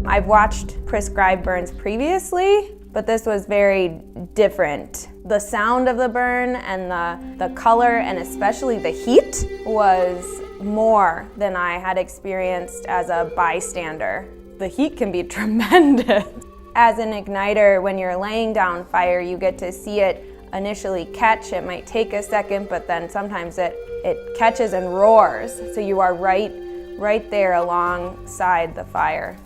I've watched prescribed burns previously, but this was very different. The sound of the burn and the color and especially the heat was more than I had experienced as a bystander. The heat can be tremendous. As an igniter, when you're laying down fire, you get to see it initially catch. It might take a second, but then sometimes it catches and roars. So you are right there alongside the fire.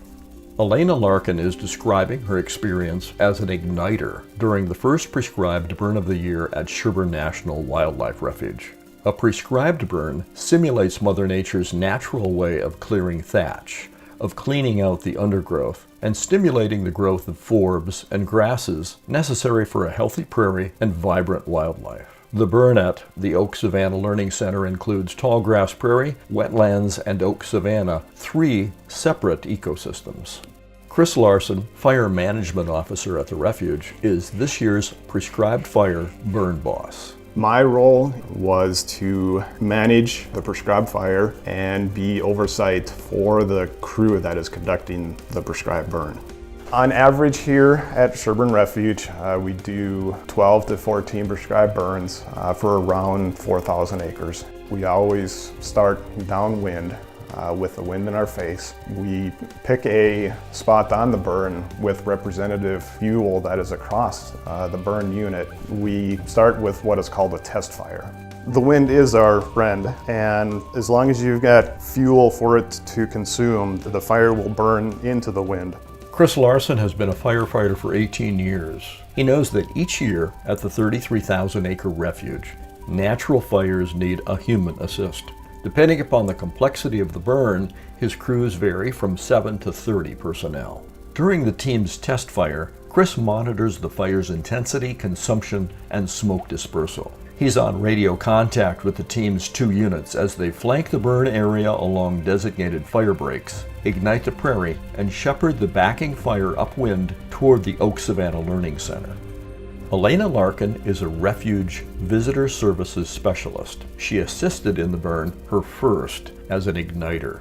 Alaina Larkin is describing her experience as an igniter during the first prescribed burn of the year at Sherburne National Wildlife Refuge. A prescribed burn simulates Mother Nature's natural way of clearing thatch, of cleaning out the undergrowth, and stimulating the growth of forbs and grasses necessary for a healthy prairie and vibrant wildlife. The burn at the Oak Savanna Learning Center includes tall grass prairie, wetlands, and oak savanna, 3 separate ecosystems. Kris Larson, Fire Management Officer at the Refuge, is this year's prescribed fire burn boss. My role was to manage the prescribed fire and be oversight for the crew that is conducting the prescribed burn. On average here at Sherburne Refuge, we do 12 to 14 prescribed burns for around 4,000 acres. We always start downwind with the wind in our face. We pick a spot on the burn with representative fuel that is across the burn unit. We start with what is called a test fire. The wind is our friend, and as long as you've got fuel for it to consume, the fire will burn into the wind. Kris Larson has been a firefighter for 18 years. He knows that each year at the 33,000-acre refuge, natural fires need a human assist. Depending upon the complexity of the burn, his crews vary from 7 to 30 personnel. During the team's test fire, Kris monitors the fire's intensity, consumption, and smoke dispersal. He's on radio contact with the team's 2 units as they flank the burn area along designated fire breaks, ignite the prairie, and shepherd the backing fire upwind toward the Oak Savanna Learning Center. Alaina Larkin is a Refuge Visitor Services Specialist. She assisted in the burn, her first as an igniter.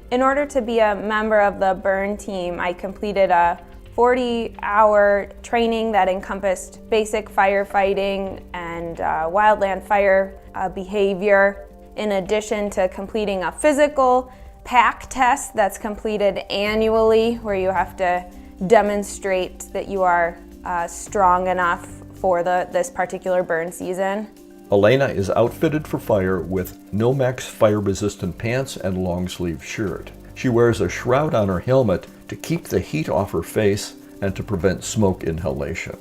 In order to be a member of the burn team, I completed a 40-hour training that encompassed basic firefighting and wildland fire behavior, in addition to completing a physical PAC test that's completed annually, where you have to demonstrate that you are strong enough for this particular burn season. Alaina is outfitted for fire with Nomex fire-resistant pants and long-sleeve shirt. She wears a shroud on her helmet to keep the heat off her face and to prevent smoke inhalation.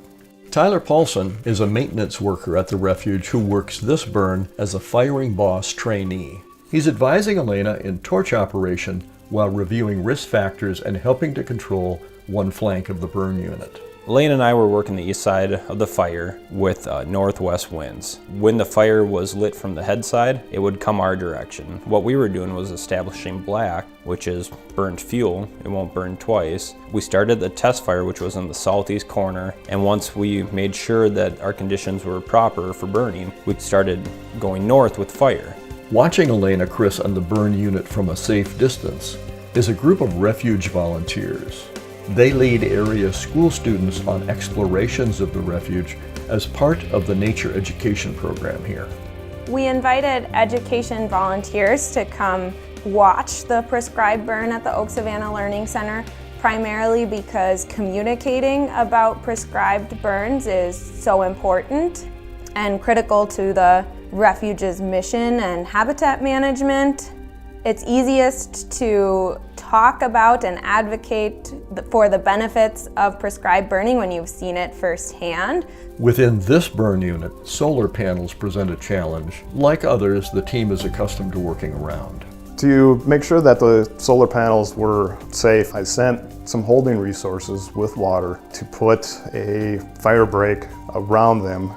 Tyler Paulson is a maintenance worker at the Refuge who works this burn as a firing boss trainee. He's advising Alaina in torch operation while reviewing risk factors and helping to control one flank of the burn unit. Alaina and I were working the east side of the fire with northwest winds. When the fire was lit from the head side, it would come our direction. What we were doing was establishing black, which is burnt fuel. It won't burn twice. We started the test fire, which was in the southeast corner, and once we made sure that our conditions were proper for burning, we started going north with fire. Watching Alaina, Kris, and the burn unit from a safe distance is a group of Refuge volunteers. They lead area school students on explorations of the refuge as part of the nature education program here. We invited education volunteers to come watch the prescribed burn at the Oak Savanna Learning Center, primarily because communicating about prescribed burns is so important and critical to the refuge's mission and habitat management. It's easiest to talk about and advocate for the benefits of prescribed burning when you've seen it firsthand. Within this burn unit, solar panels present a challenge. Like others, the team is accustomed to working around. To make sure that the solar panels were safe, I sent some holding resources with water to put a fire break around them,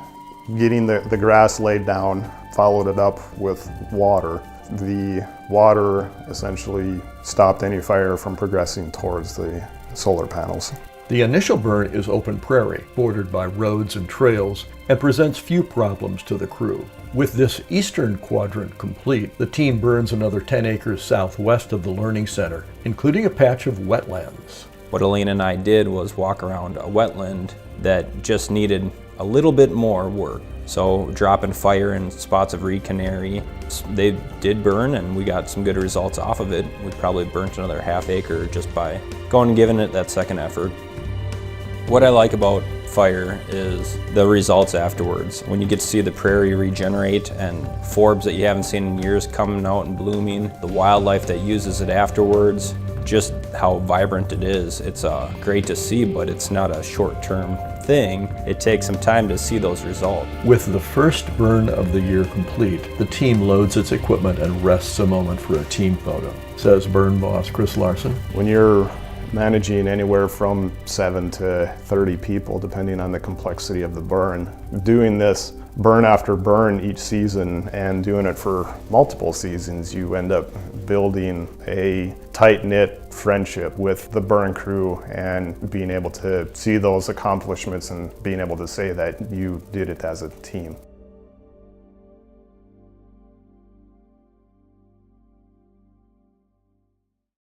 getting the grass laid down, followed it up with water. The water essentially stopped any fire from progressing towards the solar panels. The initial burn is open prairie, bordered by roads and trails, and presents few problems to the crew. With this eastern quadrant complete, the team burns another 10 acres southwest of the Learning Center, including a patch of wetlands. What Alaina and I did was walk around a wetland that just needed a little bit more work. So dropping fire in spots of reed canary, they did burn and we got some good results off of it. We probably burnt another half acre just by going and giving it that second effort. What I like about fire is the results afterwards. When you get to see the prairie regenerate and forbs that you haven't seen in years coming out and blooming, the wildlife that uses it afterwards, just how vibrant it is. It's great to see, but it's not a short-term thing. It takes some time to see those results. With the first burn of the year complete, the team loads its equipment and rests a moment for a team photo, says burn boss Kris Larson. When you're managing anywhere from 7 to 30 people, depending on the complexity of the burn, doing this burn after burn each season and doing it for multiple seasons, you end up building a tight-knit friendship with the burn crew and being able to see those accomplishments and being able to say that you did it as a team.